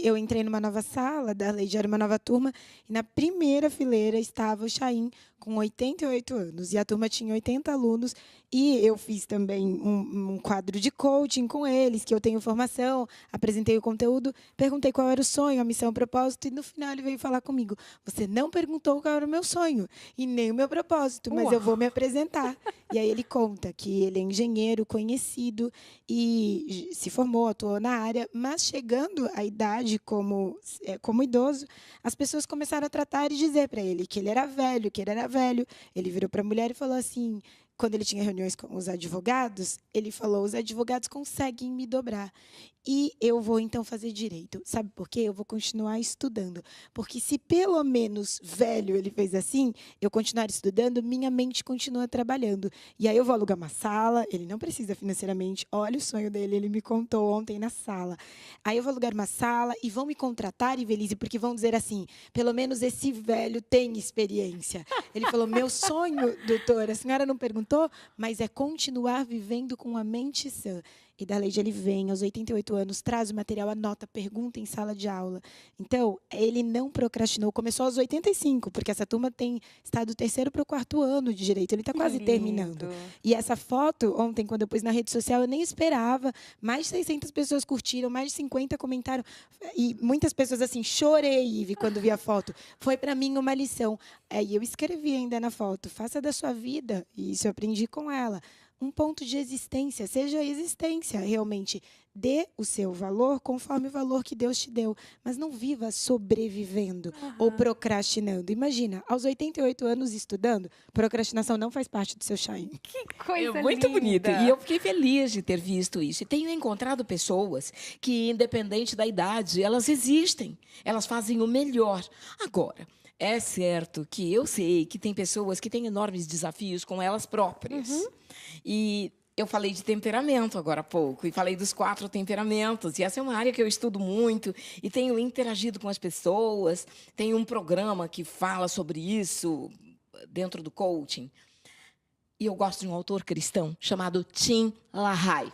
eu entrei numa nova sala, da Lei era uma nova turma, e na primeira fileira estava o Chaim, com 88 anos, e a turma tinha 80 alunos, e eu fiz também um quadro de coaching com eles, que eu tenho formação, apresentei o conteúdo, perguntei qual era o sonho, a missão, o propósito, e no final ele veio falar comigo, você não perguntou qual era o meu sonho, e nem o meu propósito, mas eu vou me apresentar. E aí ele conta que ele é engenheiro conhecido, e se formou, atuou na área, mas chegando à idade como idoso, as pessoas começaram a tratar e dizer para ele que ele era velho, que ele era velho. Ele virou para a mulher e falou assim, quando ele tinha reuniões com os advogados, ele falou, os advogados conseguem me dobrar. E eu vou, então, fazer direito. Sabe por quê? Eu vou continuar estudando. Porque se, pelo menos, velho, ele fez assim, eu continuar estudando, minha mente continua trabalhando. E aí eu vou alugar uma sala, ele não precisa financeiramente. Olha o sonho dele, ele me contou ontem na sala. Aí eu vou alugar uma sala e vão me contratar, Ivelise, porque vão dizer assim, pelo menos esse velho tem experiência. Ele falou, meu sonho, doutora, a senhora não perguntou, mas é continuar vivendo com a mente sã. E da Leide ele vem aos 88 anos, traz o material, anota, pergunta em sala de aula. Então, ele não procrastinou, começou aos 85, porque essa turma tem estado do 3º para o 4º ano de direito, ele está quase terminando. E essa foto, ontem, quando eu pus na rede social, eu nem esperava, mais de 600 pessoas curtiram, mais de 50 comentaram, e muitas pessoas assim, chorei, Ive, quando vi a foto. Foi para mim uma lição. E eu escrevi ainda na foto, faça da sua vida, e isso eu aprendi com ela, um ponto de existência, seja a existência realmente, dê o seu valor conforme o valor que Deus te deu, mas não viva sobrevivendo ou procrastinando. Imagina, aos 88 anos estudando, procrastinação não faz parte do seu Chaim. Que coisa muito linda. bonita. E eu fiquei feliz de ter visto isso. E tenho encontrado pessoas que, independente da idade, elas existem, elas fazem o melhor. Agora, é certo que eu sei que tem pessoas que têm enormes desafios com elas próprias. E eu falei de temperamento agora há pouco, e falei dos 4 temperamentos. E essa é uma área que eu estudo muito e tenho interagido com as pessoas. Tem um programa que fala sobre isso dentro do coaching. E eu gosto de um autor cristão chamado Tim LaHaye.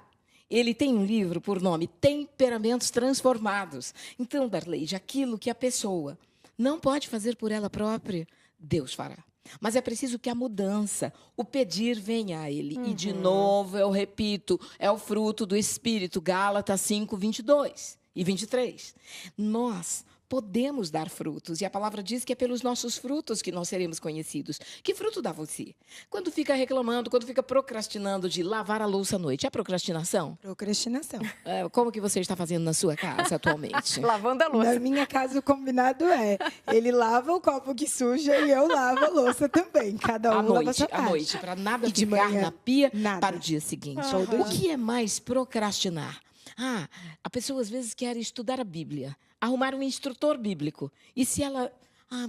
Ele tem um livro por nome Temperamentos Transformados. Então, Darleide, aquilo que a pessoa não pode fazer por ela própria, Deus fará. Mas é preciso que a mudança, o pedir venha a ele. E, de novo, eu repito, é o fruto do Espírito. Gálatas 5, 22 e 23. Nós podemos dar frutos. E a palavra diz que é pelos nossos frutos que nós seremos conhecidos. Que fruto dá você? Quando fica reclamando, quando fica procrastinando de lavar a louça à noite, é procrastinação? Procrastinação. Como que você está fazendo na sua casa atualmente? Lavando a louça. Na minha casa, o combinado é: ele lava o copo que suja e eu lavo a louça também. Cada um lava a sua À parte. noite, para nada E de ficar manhã, na pia nada. para o dia seguinte. Todo O que é mais procrastinar? A pessoa às vezes quer estudar a Bíblia, arrumar um instrutor bíblico. E se ela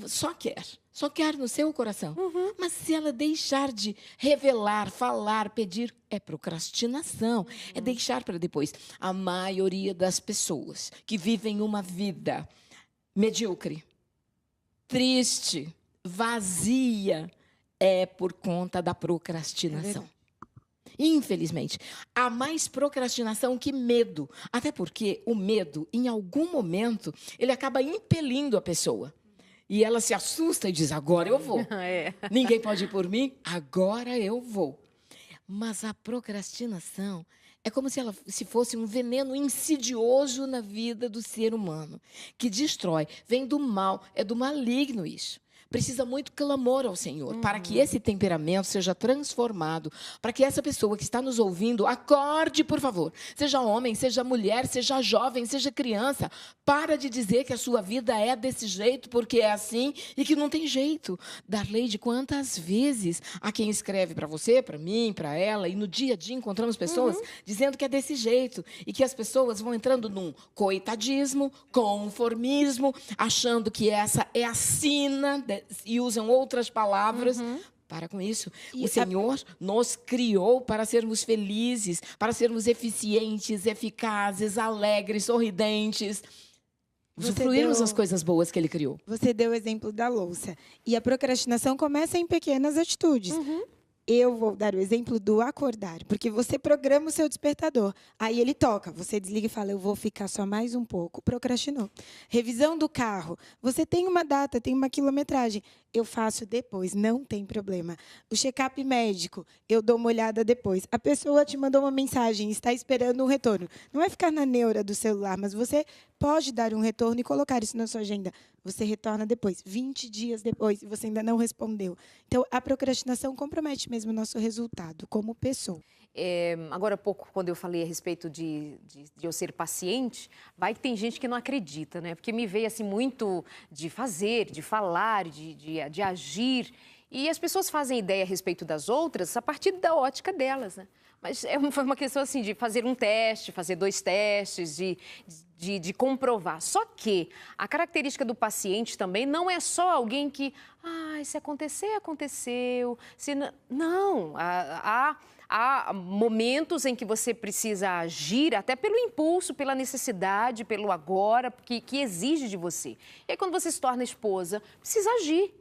só quer no seu coração. Mas se ela deixar de revelar, falar, pedir, é procrastinação. É deixar para depois. A maioria das pessoas que vivem uma vida medíocre, triste, vazia, é por conta da procrastinação. Infelizmente, há mais procrastinação que medo. Até porque o medo, em algum momento, ele acaba impelindo a pessoa. E ela se assusta e diz, agora eu vou. Ninguém pode ir por mim, agora eu vou. Mas a procrastinação é como se fosse um veneno insidioso na vida do ser humano, que destrói, vem do mal, é do maligno isso. Precisa muito clamor ao Senhor para que esse temperamento seja transformado, para que essa pessoa que está nos ouvindo acorde, por favor. Seja homem, seja mulher, seja jovem, seja criança. Para de dizer que a sua vida é desse jeito, porque é assim e que não tem jeito. Darleide, quantas vezes há quem escreve para você, para mim, para ela, e no dia a dia encontramos pessoas dizendo que é desse jeito e que as pessoas vão entrando num coitadismo, conformismo, achando que essa é a sina e usam outras palavras. Para com isso. O Senhor nos criou para sermos felizes, para sermos eficientes, eficazes, alegres, sorridentes. Usufruirmos as coisas boas que Ele criou. Você deu o exemplo da louça. E a procrastinação começa em pequenas atitudes. Eu vou dar o exemplo do acordar, porque você programa o seu despertador. Aí ele toca, você desliga e fala, eu vou ficar só mais um pouco. Procrastinou. Revisão do carro. Você tem uma data, tem uma quilometragem. Eu faço depois, não tem problema. O check-up médico, eu dou uma olhada depois. A pessoa te mandou uma mensagem, está esperando um retorno. Não é ficar na neura do celular, mas você pode dar um retorno e colocar isso na sua agenda. Você retorna depois, 20 dias depois, e você ainda não respondeu. Então, a procrastinação compromete mesmo o nosso resultado como pessoa. Agora há pouco, quando eu falei a respeito de eu ser paciente, vai que tem gente que não acredita, né? Porque me veio assim muito de fazer, de falar, de agir. E as pessoas fazem ideia a respeito das outras a partir da ótica delas, né? Mas foi uma questão assim de fazer um teste, fazer 2 testes, de comprovar. Só que a característica do paciente também não é só alguém que, se acontecer, aconteceu. Não, há momentos em que você precisa agir até pelo impulso, pela necessidade, pelo agora, que exige de você. E aí, quando você se torna esposa, precisa agir.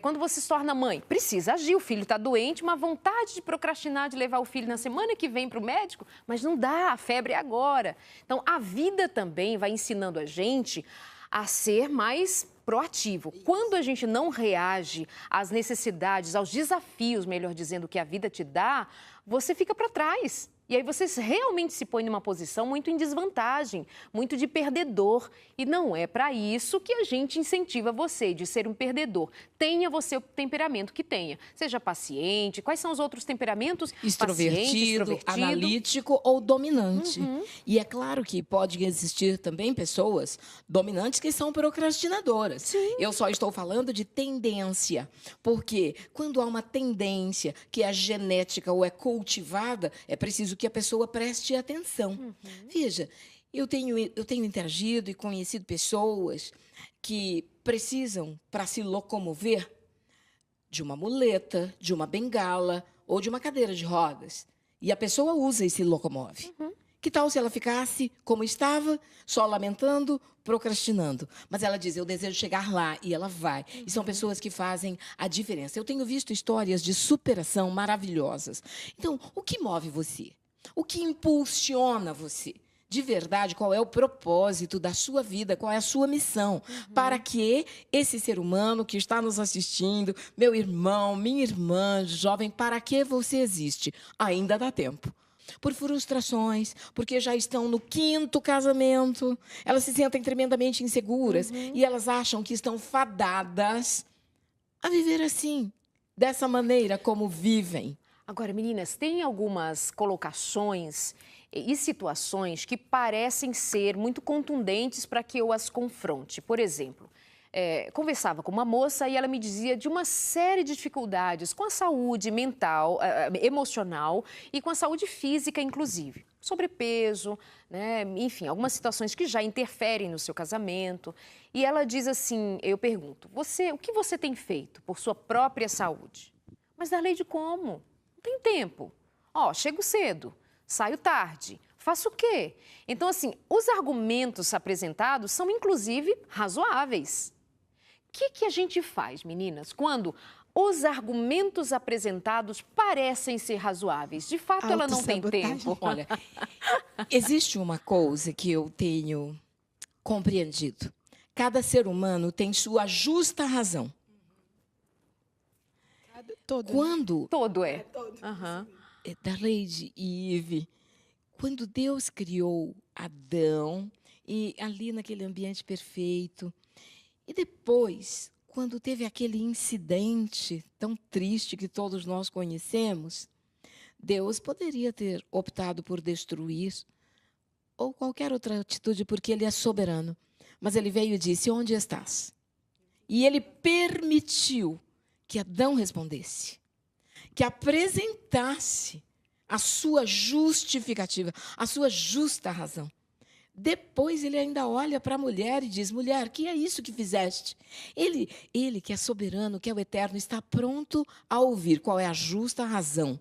Quando você se torna mãe, precisa agir. O filho está doente, uma vontade de procrastinar, de levar o filho na semana que vem para o médico, mas não dá, a febre é agora. Então, a vida também vai ensinando a gente a ser mais proativo. Quando a gente não reage às necessidades, aos desafios, melhor dizendo, que a vida te dá, você fica para trás. E aí você realmente se põe numa posição muito em desvantagem, muito de perdedor. E não é para isso que a gente incentiva você de ser um perdedor. Tenha você o temperamento que tenha. Seja paciente. Quais são os outros temperamentos? Extrovertido, analítico ou dominante. E é claro que pode existir também pessoas dominantes que são procrastinadoras. Sim. Eu só estou falando de tendência. Porque quando há uma tendência que é genética ou é cultivada, é preciso que a pessoa preste atenção. Veja, eu tenho interagido e conhecido pessoas que precisam, para se locomover, de uma muleta, de uma bengala ou de uma cadeira de rodas. E a pessoa usa e se locomove. Que tal se ela ficasse como estava, só lamentando, procrastinando? Mas ela diz, eu desejo chegar lá, e ela vai. E são pessoas que fazem a diferença. Eu tenho visto histórias de superação maravilhosas. Então, o que move você? O que impulsiona você? de verdade qual é o propósito da sua vida, qual é a sua missão, para que esse ser humano que está nos assistindo, meu irmão, minha irmã, jovem, para que você existe? Ainda dá tempo. Por frustrações, porque já estão no 5º casamento, elas se sentem tremendamente inseguras e elas acham que estão fadadas a viver assim, dessa maneira como vivem. Agora, meninas, tem algumas colocações e situações que parecem ser muito contundentes para que eu as confronte. Por exemplo, conversava com uma moça e ela me dizia de uma série de dificuldades com a saúde mental, emocional e com a saúde física, inclusive. Sobrepeso, né? Enfim, algumas situações que já interferem no seu casamento. E ela diz assim, eu pergunto, o que você tem feito por sua própria saúde? Mas Darleide, como? Não tem tempo. Chego cedo, saio tarde, faço o quê? Então, assim, os argumentos apresentados são, inclusive, razoáveis. O que a gente faz, meninas, quando os argumentos apresentados parecem ser razoáveis? De fato, ela não tem tempo. Olha, existe uma coisa que eu tenho compreendido. Cada ser humano tem sua justa razão. Todo. Quando... Todo é. Todo. Darleide e Ive, quando Deus criou Adão, e ali naquele ambiente perfeito, e depois, quando teve aquele incidente tão triste que todos nós conhecemos, Deus poderia ter optado por destruir ou qualquer outra atitude, porque Ele é soberano. Mas Ele veio e disse, onde estás? E Ele permitiu que Adão respondesse, que apresentasse a sua justificativa, a sua justa razão. Depois ele ainda olha para a mulher e diz, mulher, que é isso que fizeste? Ele que é soberano, que é o eterno, está pronto a ouvir qual é a justa razão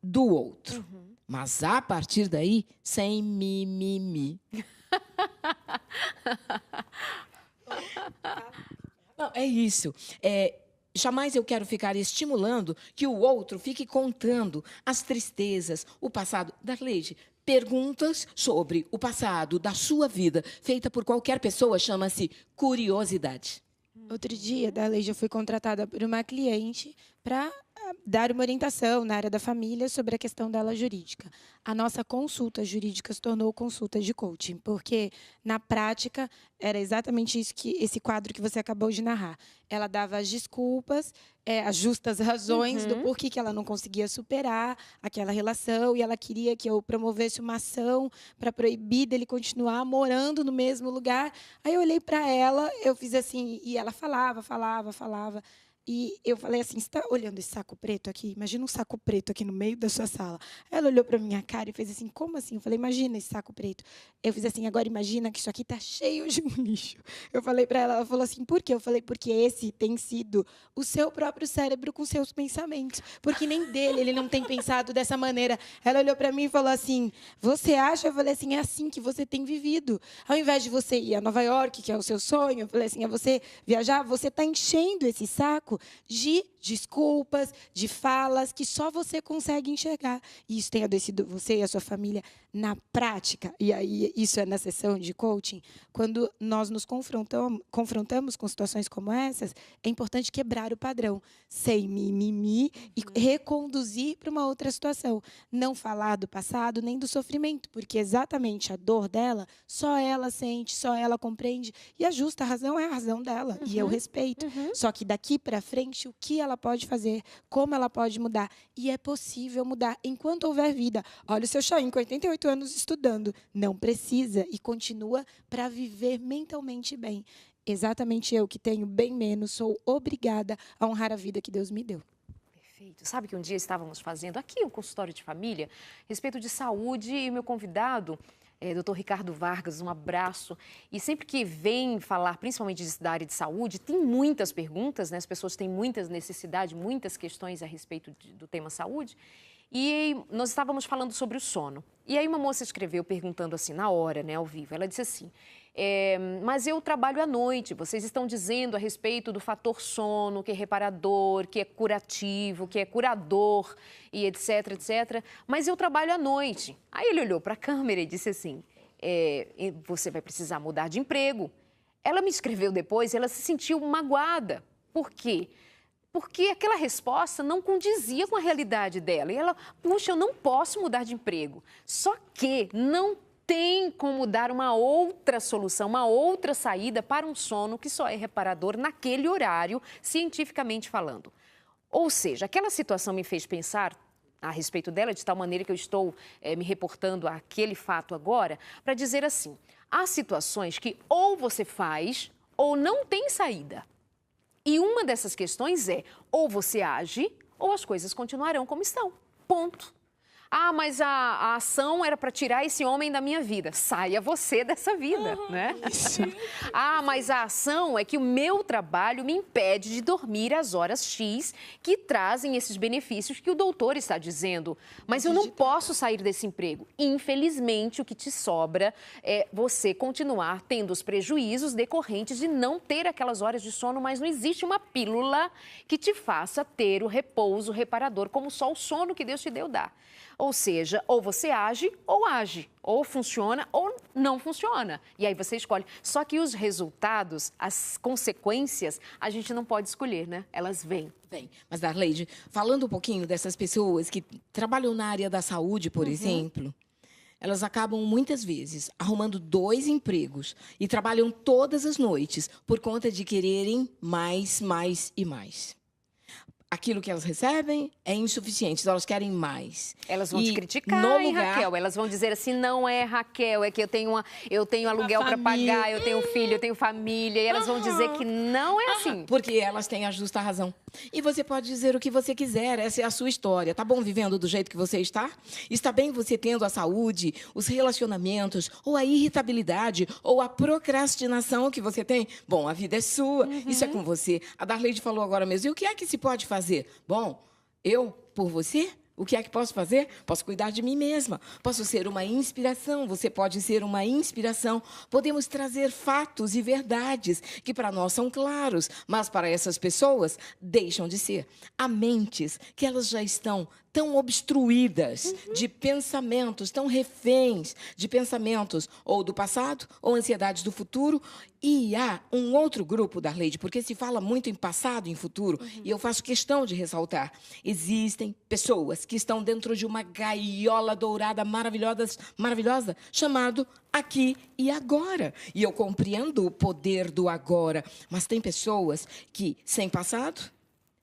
do outro. Mas a partir daí, sem mimimi. Não, é isso. Jamais eu quero ficar estimulando que o outro fique contando as tristezas, o passado. Darleide, perguntas sobre o passado da sua vida, feita por qualquer pessoa, chama-se curiosidade. Outro dia, Darleide, eu fui contratada por uma cliente para dar uma orientação na área da família sobre a questão dela jurídica. A nossa consulta jurídica se tornou consulta de coaching, porque, na prática, era exatamente isso esse quadro que você acabou de narrar. Ela dava as desculpas, as justas razões do porquê que ela não conseguia superar aquela relação, e ela queria que eu promovesse uma ação para proibir dele continuar morando no mesmo lugar. Aí eu olhei para ela, eu fiz assim, e ela falava. E eu falei assim, você está olhando esse saco preto aqui? Imagina um saco preto aqui no meio da sua sala. Ela olhou para minha cara e fez assim, como assim? Eu falei, imagina esse saco preto. Eu fiz assim, agora imagina que isso aqui está cheio de um lixo. Eu falei para ela, ela falou assim, por quê? Eu falei, porque esse tem sido o seu próprio cérebro com seus pensamentos. Porque nem dele, ele não tem pensado dessa maneira. Ela olhou para mim e falou assim, você acha? Eu falei assim, é assim que você tem vivido. Ao invés de você ir a Nova York, que é o seu sonho, eu falei assim, é você viajar, você está enchendo esse saco de desculpas, de falas que só você consegue enxergar. E isso tem adoecido você e a sua família na prática. E aí, isso é na sessão de coaching. Quando nós nos confrontamos com situações como essas, é importante quebrar o padrão, sem mimimi, e reconduzir para uma outra situação. Não falar do passado nem do sofrimento, porque exatamente a dor dela, só ela sente, só ela compreende. E a justa razão é a razão dela, e eu respeito. Só que daqui para frente, o que ela pode fazer, como ela pode mudar. E é possível mudar enquanto houver vida. Olha o seu Chaim, com 88 anos estudando. Não precisa e continua para viver mentalmente bem. Exatamente eu, que tenho bem menos, sou obrigada a honrar a vida que Deus me deu. Perfeito. Sabe que um dia estávamos fazendo aqui um consultório de família, a respeito de saúde, e o meu convidado, Dr. Ricardo Vargas, um abraço. E sempre que vem falar, principalmente da área de saúde, tem muitas perguntas, né? As pessoas têm muitas necessidades, muitas questões a respeito do tema saúde. E nós estávamos falando sobre o sono. E aí uma moça escreveu perguntando assim, na hora, né, ao vivo, ela disse assim, mas eu trabalho à noite, vocês estão dizendo a respeito do fator sono, que é reparador, que é curativo, que é curador e etc, etc. Mas eu trabalho à noite. Aí ele olhou para a câmera e disse assim, você vai precisar mudar de emprego. Ela me escreveu depois, ela se sentiu magoada. Por quê? Porque aquela resposta não condizia com a realidade dela. E ela, puxa, eu não posso mudar de emprego. Só que não tem como dar uma outra solução, uma outra saída para um sono que só é reparador naquele horário, cientificamente falando. Ou seja, aquela situação me fez pensar a respeito dela, de tal maneira que eu estou me reportando àquele fato agora, para dizer assim, há situações que ou você faz ou não tem saída. E uma dessas questões é, ou você age, ou as coisas continuarão como estão. Ponto. Ah, mas a ação era para tirar esse homem da minha vida. Saia você dessa vida, né? Isso. Ah, mas a ação é que o meu trabalho me impede de dormir às horas X que trazem esses benefícios que o doutor está dizendo. Mas eu não posso sair desse emprego. Infelizmente, o que te sobra é você continuar tendo os prejuízos decorrentes de não ter aquelas horas de sono, mas não existe uma pílula que te faça ter o repouso reparador, como só o sono que Deus te deu dá. Ou seja, ou você age, ou funciona ou não funciona. E aí você escolhe. Só que os resultados, as consequências, a gente não pode escolher, né? Elas vêm. Bem, mas Darleide, falando um pouquinho dessas pessoas que trabalham na área da saúde, por exemplo, elas acabam muitas vezes arrumando 2 empregos e trabalham todas as noites por conta de quererem mais, mais e mais. Aquilo que elas recebem é insuficiente, elas querem mais. Elas vão te criticar, hein, Raquel? Elas vão dizer assim, não é, Raquel, é que eu tenho aluguel para pagar, eu tenho filho, eu tenho família. E elas vão dizer que não é assim. Porque elas têm a justa razão. E você pode dizer o que você quiser, essa é a sua história. Tá bom vivendo do jeito que você está? Está bem você tendo a saúde, os relacionamentos, ou a irritabilidade, ou a procrastinação que você tem? Bom, a vida é sua, isso é com você. A Darleide falou agora mesmo, e o que é que se pode fazer? Bom, eu, por você, o que é que posso fazer? Posso cuidar de mim mesma. Posso ser uma inspiração. Você pode ser uma inspiração. Podemos trazer fatos e verdades que para nós são claros, mas para essas pessoas deixam de ser. Há mentes que elas já estão tão obstruídas de pensamentos, tão reféns de pensamentos ou do passado ou ansiedades do futuro. E há um outro grupo, Darleide, porque se fala muito em passado e em futuro, e eu faço questão de ressaltar, existem pessoas que estão dentro de uma gaiola dourada maravilhosa, chamado aqui e agora. E eu compreendo o poder do agora, mas tem pessoas que, sem passado,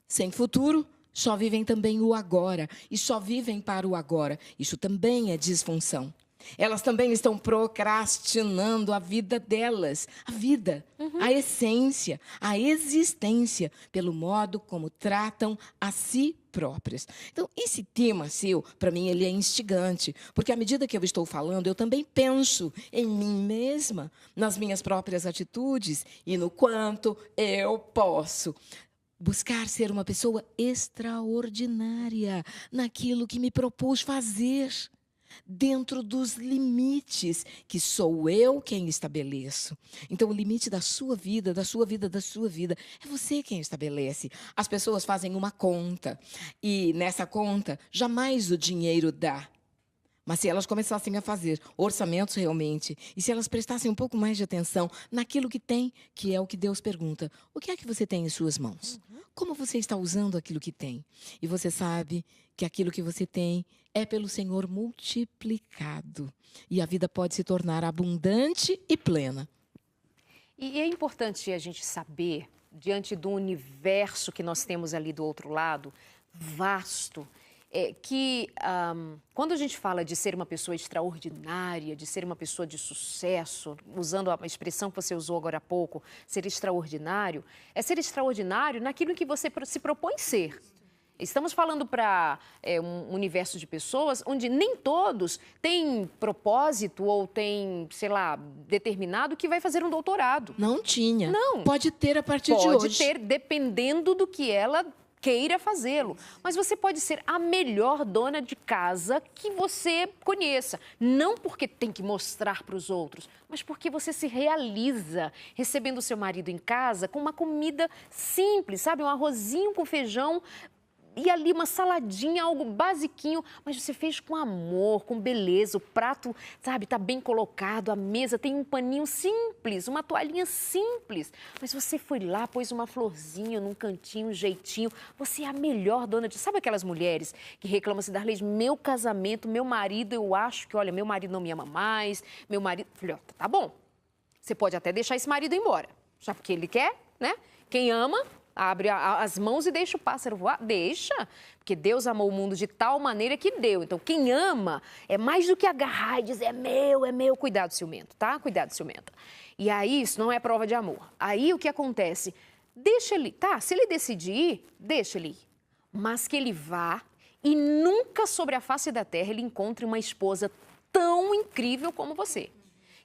sem futuro, só vivem também o agora, e só vivem para o agora. Isso também é disfunção. Elas também estão procrastinando a vida delas, a vida, a essência, a existência, pelo modo como tratam a si próprias. Então, esse tema seu, para mim, ele é instigante, porque à medida que eu estou falando, eu também penso em mim mesma, nas minhas próprias atitudes e no quanto eu posso buscar ser uma pessoa extraordinária naquilo que me propus fazer, dentro dos limites que sou eu quem estabeleço. Então, o limite da sua vida, é você quem estabelece. As pessoas fazem uma conta e nessa conta jamais o dinheiro dá. Mas se elas começassem a fazer orçamentos realmente, e se elas prestassem um pouco mais de atenção naquilo que tem, que é o que Deus pergunta, o que é que você tem em suas mãos? Como você está usando aquilo que tem? E você sabe que aquilo que você tem é pelo Senhor multiplicado. E a vida pode se tornar abundante e plena. E é importante a gente saber, diante do universo que nós temos ali do outro lado, vasto, quando a gente fala de ser uma pessoa extraordinária, de ser uma pessoa de sucesso, usando a expressão que você usou agora há pouco, ser extraordinário, é ser extraordinário naquilo que você se propõe ser. Estamos falando para um universo de pessoas onde nem todos têm propósito ou têm, sei lá, determinado que vai fazer um doutorado. Não tinha. Não. Pode ter a partir de hoje. Pode ter, dependendo do que ela queira fazê-lo. Mas você pode ser a melhor dona de casa que você conheça. Não porque tem que mostrar para os outros, mas porque você se realiza recebendo o seu marido em casa com uma comida simples, sabe? Um arrozinho com feijão e ali uma saladinha, algo basiquinho, mas você fez com amor, com beleza, o prato, sabe, tá bem colocado, a mesa tem um paninho simples, uma toalhinha simples, mas você foi lá, pôs uma florzinha num cantinho, um jeitinho, você é a melhor dona de... Sabe aquelas mulheres que reclamam assim, Darley, meu casamento, meu marido, eu acho que, olha, meu marido não me ama mais, meu marido... Falei, ó, tá bom, você pode até deixar esse marido embora, já porque ele quer, né? Quem ama... Abre as mãos e deixa o pássaro voar. Deixa, porque Deus amou o mundo de tal maneira que deu. Então, quem ama é mais do que agarrar e dizer é meu. Cuidado, ciumento, tá? Cuidado, ciumenta. E aí, isso não é prova de amor. Aí, o que acontece? Deixa ele, tá? Se ele decidir ir, deixa ele ir. Mas que ele vá e nunca sobre a face da terra ele encontre uma esposa tão incrível como você.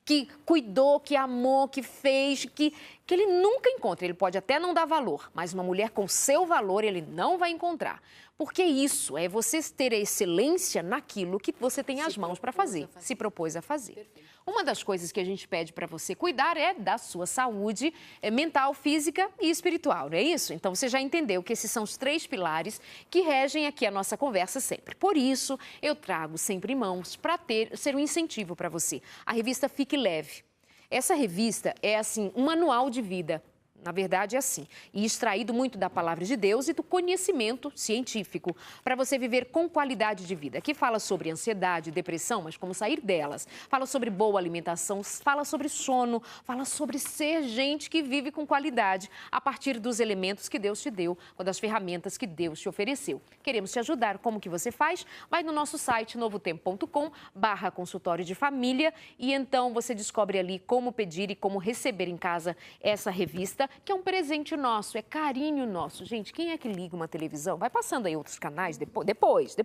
Que cuidou, que amou, que fez, que ele nunca encontra. Ele pode até não dar valor, mas uma mulher com seu valor ele não vai encontrar. Porque isso é você ter a excelência naquilo que você tem as mãos para fazer, se propôs a fazer. Perfeito. Uma das coisas que a gente pede para você cuidar é da sua saúde mental, física e espiritual, não é isso? Então, você já entendeu que esses são os 3 pilares que regem aqui a nossa conversa sempre. Por isso, eu trago sempre em mãos para ser um incentivo para você. A revista Fique Leve. Essa revista é, assim, um manual de vida. Na verdade, é assim, e extraído muito da palavra de Deus e do conhecimento científico, para você viver com qualidade de vida. Aqui fala sobre ansiedade, depressão, mas como sair delas. Fala sobre boa alimentação, fala sobre sono, fala sobre ser gente que vive com qualidade, a partir dos elementos que Deus te deu, ou das ferramentas que Deus te ofereceu. Queremos te ajudar. Como que você faz? Vai no nosso site, novotempo.com/consultório de família, e então você descobre ali como pedir e como receber em casa essa revista, que é um presente nosso, é carinho nosso. Gente, quem é que liga uma televisão? Vai passando aí outros canais depois.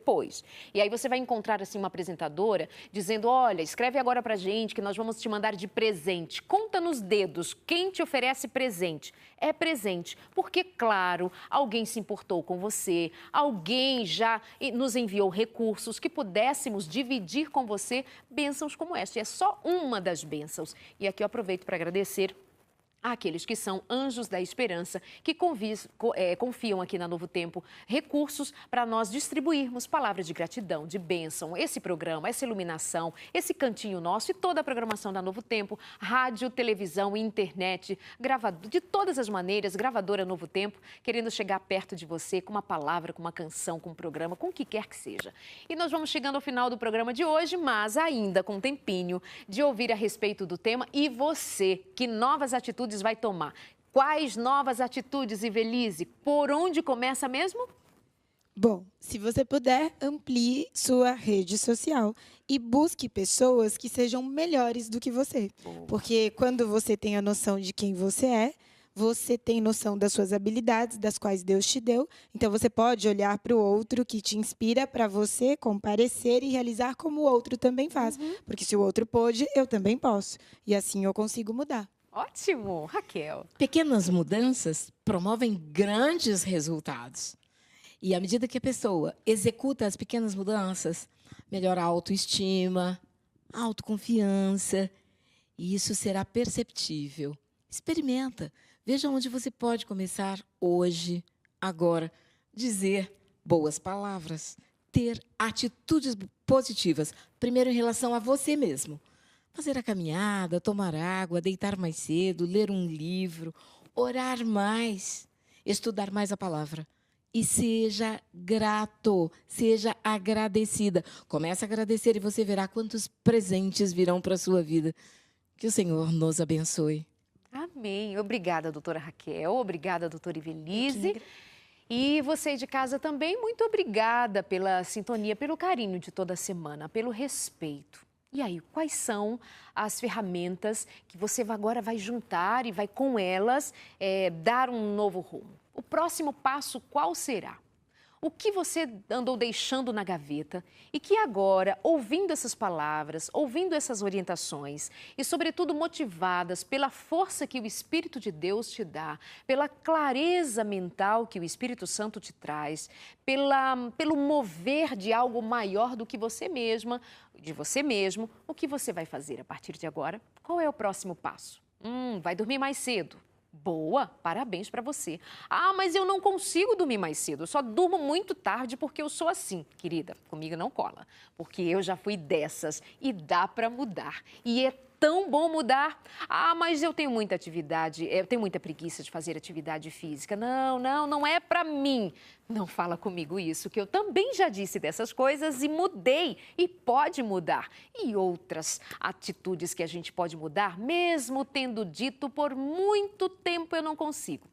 E aí você vai encontrar, assim, uma apresentadora dizendo, olha, escreve agora pra gente que nós vamos te mandar de presente. Conta nos dedos quem te oferece presente. É presente, porque, claro, alguém se importou com você, alguém já nos enviou recursos que pudéssemos dividir com você bênçãos como esta. E é só uma das bênçãos. E aqui eu aproveito para agradecer àqueles que são anjos da esperança, que confiam aqui na Novo Tempo recursos para nós distribuirmos palavras de gratidão, de bênção, esse programa, essa iluminação, esse cantinho nosso e toda a programação da Novo Tempo, rádio, televisão, internet, gravador, de todas as maneiras, gravadora Novo Tempo, querendo chegar perto de você com uma palavra, com uma canção, com um programa, com o que quer que seja. E nós vamos chegando ao final do programa de hoje, mas ainda com um tempinho de ouvir a respeito do tema. E você, que novas atitudes vai tomar? Quais novas atitudes, Ivelise? Por onde começa mesmo? Bom, se você puder, amplie sua rede social e busque pessoas que sejam melhores do que você. Porque quando você tem a noção de quem você tem noção das suas habilidades, das quais Deus te deu. Então, você pode olhar para o outro que te inspira para você comparecer e realizar como o outro também faz. Porque se o outro pôde, eu também posso. E assim eu consigo mudar. Ótimo, Raquel. Pequenas mudanças promovem grandes resultados. E à medida que a pessoa executa as pequenas mudanças, melhora a autoestima, a autoconfiança, e isso será perceptível. Experimenta, veja onde você pode começar hoje, agora, dizer boas palavras, ter atitudes positivas, primeiro em relação a você mesmo. Fazer a caminhada, tomar água, deitar mais cedo, ler um livro, orar mais, estudar mais a palavra. E seja grato, seja agradecida. Comece a agradecer e você verá quantos presentes virão para a sua vida. Que o Senhor nos abençoe. Amém. Obrigada, doutora Raquel. Obrigada, doutora Ivelise. E você de casa também, muito obrigada pela sintonia, pelo carinho de toda semana, pelo respeito. E aí, quais são as ferramentas que você agora vai juntar e vai, com elas, dar um novo rumo? O próximo passo qual será? O que você andou deixando na gaveta e que agora, ouvindo essas palavras, ouvindo essas orientações e, sobretudo, motivadas pela força que o Espírito de Deus te dá, pela clareza mental que o Espírito Santo te traz, pelo mover de algo maior do que você mesma, de você mesmo, o que você vai fazer a partir de agora? Qual é o próximo passo? Vai dormir mais cedo. Boa, parabéns para você. Ah, mas eu não consigo dormir mais cedo, eu só durmo muito tarde porque eu sou assim. Querida, comigo não cola, porque eu já fui dessas e dá para mudar. E é tão bom mudar. Ah, mas eu tenho muita atividade, eu tenho muita preguiça de fazer atividade física. Não é para mim. Não fala comigo isso, que eu também já disse dessas coisas e mudei. E pode mudar. E outras atitudes que a gente pode mudar, mesmo tendo dito por muito tempo eu não consigo.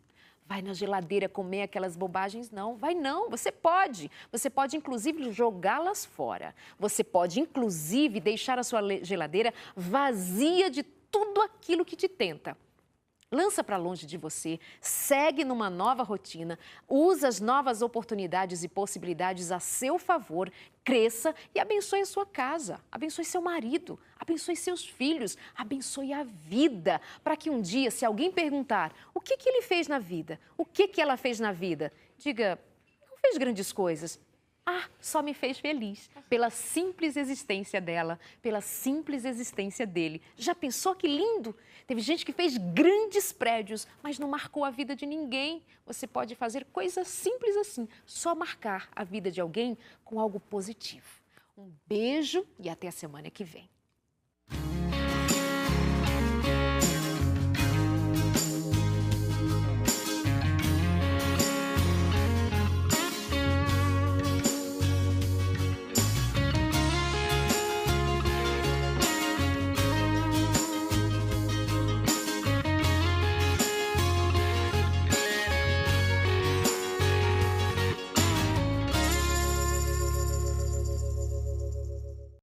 Vai na geladeira comer aquelas bobagens? Não, vai não. Você pode. Você pode, inclusive, jogá-las fora. Você pode, inclusive, deixar a sua geladeira vazia de tudo aquilo que te tenta. Lança para longe de você, segue numa nova rotina, usa as novas oportunidades e possibilidades a seu favor, cresça e abençoe a sua casa, abençoe seu marido, abençoe seus filhos, abençoe a vida, para que um dia, se alguém perguntar o que ele fez na vida, o que ela fez na vida, diga, não fez grandes coisas. Ah, só me fez feliz pela simples existência dela, pela simples existência dele. Já pensou que lindo? Teve gente que fez grandes prédios, mas não marcou a vida de ninguém. Você pode fazer coisas simples assim, só marcar a vida de alguém com algo positivo. Um beijo e até a semana que vem.